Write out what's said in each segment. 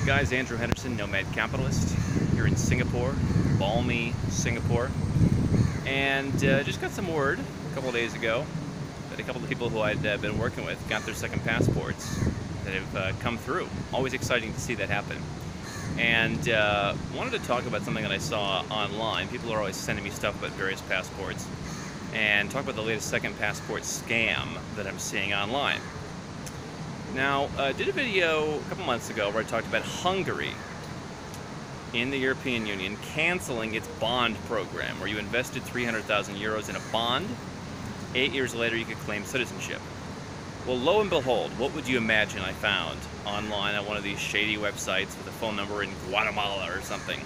guys? Andrew Henderson, Nomad Capitalist, here in Singapore, balmy Singapore. And just got some word a couple of days ago that a couple of people who I'd been working with got their second passports that have come through. Always exciting to see that happen. And wanted to talk about something that I saw online. People are always sending me stuff about various passports, and talk about the latest second passport scam that I'm seeing online. Now, did a video a couple months ago where I talked about Hungary in the European Union canceling its bond program, where you invested 300,000 euros in a bond. 8 years later, you could claim citizenship. Well, lo and behold, what would you imagine I found online on one of these shady websites with a phone number in Guatemala or something?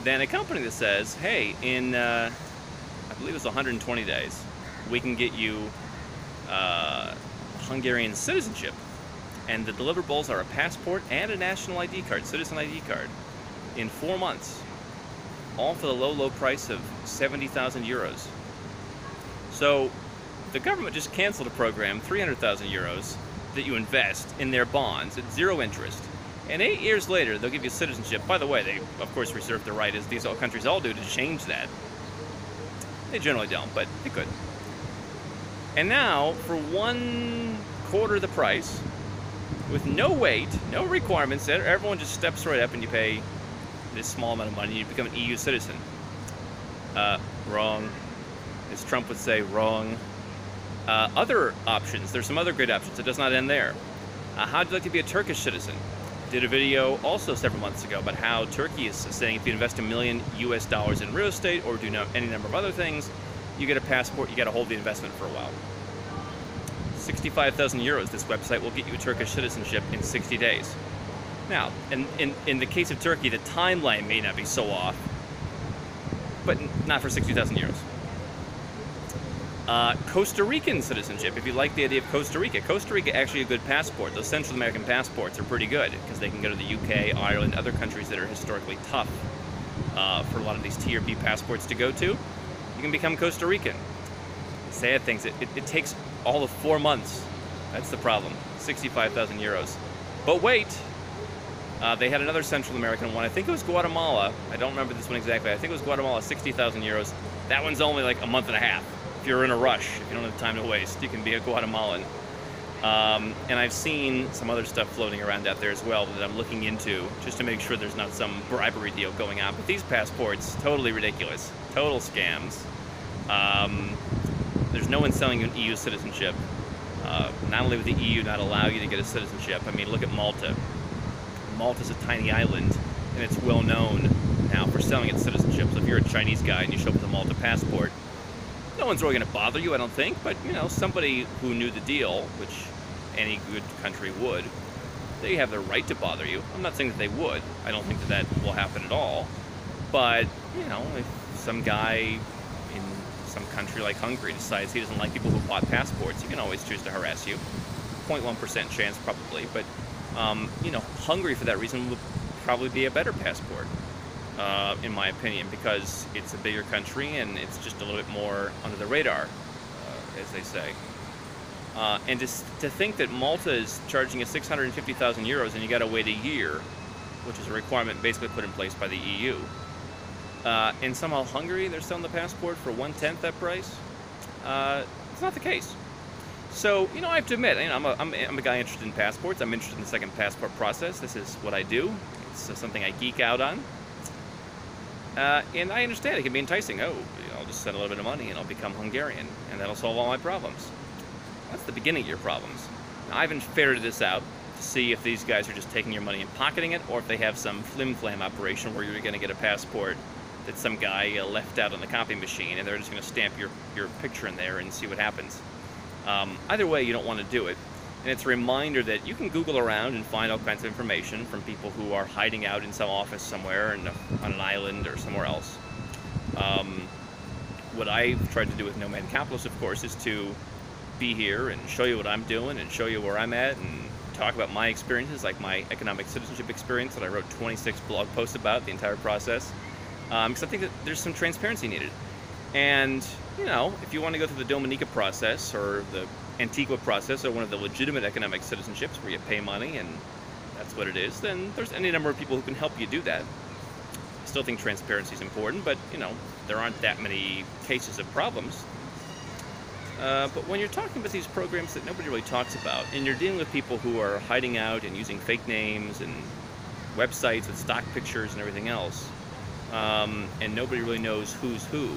Then a company that says, hey, in, I believe it's 120 days, we can get you Hungarian citizenship. And the deliverables are a passport and a national ID card, citizen ID card, in 4 months. All for the low, low price of 70,000 euros. So the government just canceled a program, 300,000 euros, that you invest in their bonds at 0 interest. And 8 years later, they'll give you citizenship. By the way, they, of course, reserve the right, as these all countries all do, to change that. They generally don't, but they could. And now, for 1/4 the price, with no wait, no requirements, everyone just steps right up and you pay this small amount of money, you become an EU citizen. Wrong. As Trump would say, wrong. Other options, there's some other great options. It does not end there. How'd you like to be a Turkish citizen? Did a video also several months ago about how Turkey is saying if you invest $1 million US in real estate or do any number of other things, you get a passport, you got to hold the investment for a while. 65,000 euros, this website will get you Turkish citizenship in 60 days. Now, in the case of Turkey, the timeline may not be so off, but not for 60,000 euros. Costa Rican citizenship, if you like the idea of Costa Rica. Costa Rica actually a good passport. Those Central American passports are pretty good because they can go to the UK, Ireland, other countries that are historically tough for a lot of these Tier B passports to go to. You can become Costa Rican. Sad things, it takes all of 4 months. That's the problem. 65,000 euros. But wait, they had another Central American one. I think it was Guatemala. I don't remember this one exactly. I think it was Guatemala, 60,000 euros. That one's only like a month and a half. If you're in a rush, if you don't have time to waste, you can be a Guatemalan. And I've seen some other stuff floating around out there as well that I'm looking into, just to make sure there's not some bribery deal going on. But these passports, totally ridiculous. Total scams. There's no one selling you an EU citizenship. Not only would the EU not allow you to get a citizenship, I mean, look at Malta. Malta's a tiny island, and it's well known now for selling its citizenship. So if you're a Chinese guy and you show up with a Malta passport, no one's really going to bother you, I don't think. But, you know, somebody who knew the deal, which any good country would, they have the right to bother you. I'm not saying that they would. I don't think that will happen at all. But, you know, if some guy in some country like Hungary decides he doesn't like people who bought passports, you can always choose to harass you. 0.1% chance probably, but you know, Hungary for that reason would probably be a better passport, in my opinion, because it's a bigger country and it's just a little bit more under the radar, as they say. And to think that Malta is charging you 650,000 euros and you got to wait a year, which is a requirement basically put in place by the EU. And somehow Hungary, they're selling the passport for 1/10 that price. It's not the case. So, you know, I have to admit, you know, I'm a guy interested in passports. I'm interested in the second passport process. This is what I do. It's something I geek out on. And I understand it can be enticing. Oh, you know, I'll just send a little bit of money and I'll become Hungarian, and that'll solve all my problems. That's the beginning of your problems. Now, I haven't ferreted this out to see if these guys are just taking your money and pocketing it, or if they have some flim-flam operation where you're going to get a passport that some guy left out on the copy machine, and they're just going to stamp your picture in there and see what happens. Either way, you don't want to do it. And it's a reminder that you can Google around and find all kinds of information from people who are hiding out in some office somewhere on an island or somewhere else. What I've tried to do with Nomad Capitalist, of course, is to be here and show you what I'm doing and show you where I'm at and talk about my experiences, like my economic citizenship experience that I wrote 26 blog posts about, the entire process. Because I think that there's some transparency needed. And, you know, if you want to go through the Dominica process or the Antigua process or one of the legitimate economic citizenships where you pay money and that's what it is, then there's any number of people who can help you do that. I still think transparency is important, but, there aren't that many cases of problems. But when you're talking about these programs that nobody really talks about, and you're dealing with people who are hiding out and using fake names and websites with stock pictures and everything else, and nobody really knows who's who,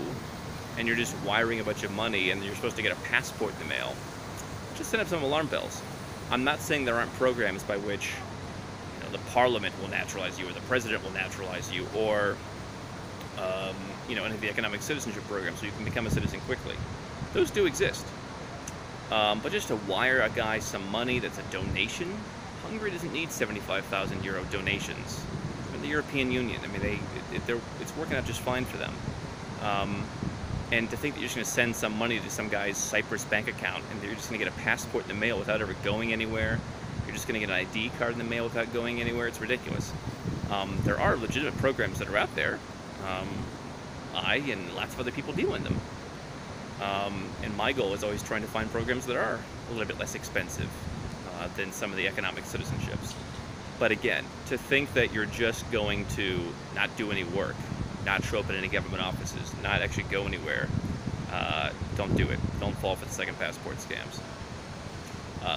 and you're just wiring a bunch of money and you're supposed to get a passport in the mail, just set up some alarm bells. I'm not saying there aren't programs by which the parliament will naturalize you, or the president will naturalize you, or any of the economic citizenship programs, so you can become a citizen quickly. Those do exist. But just to wire a guy some money that's a donation, Hungary doesn't need 75,000 euro donations. Or the European Union, I mean, it's working out just fine for them. And to think that you're just going to send some money to some guy's Cyprus bank account, and you're just going to get a passport in the mail without ever going anywhere, you're just going to get an ID card in the mail without going anywhere, it's ridiculous. There are legitimate programs that are out there. I and lots of other people deal in them. And my goal is always trying to find programs that are a little bit less expensive than some of the economic citizenships. But again, to think that you're just going to not do any work, not show up at any government offices, not actually go anywhere, don't do it. Don't fall for the second passport scams.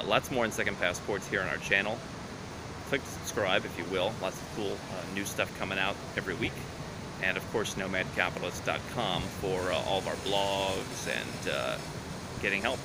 Lots more on second passports here on our channel. Click subscribe if you will. Lots of cool new stuff coming out every week. And of course, nomadcapitalist.com for all of our blogs and getting help.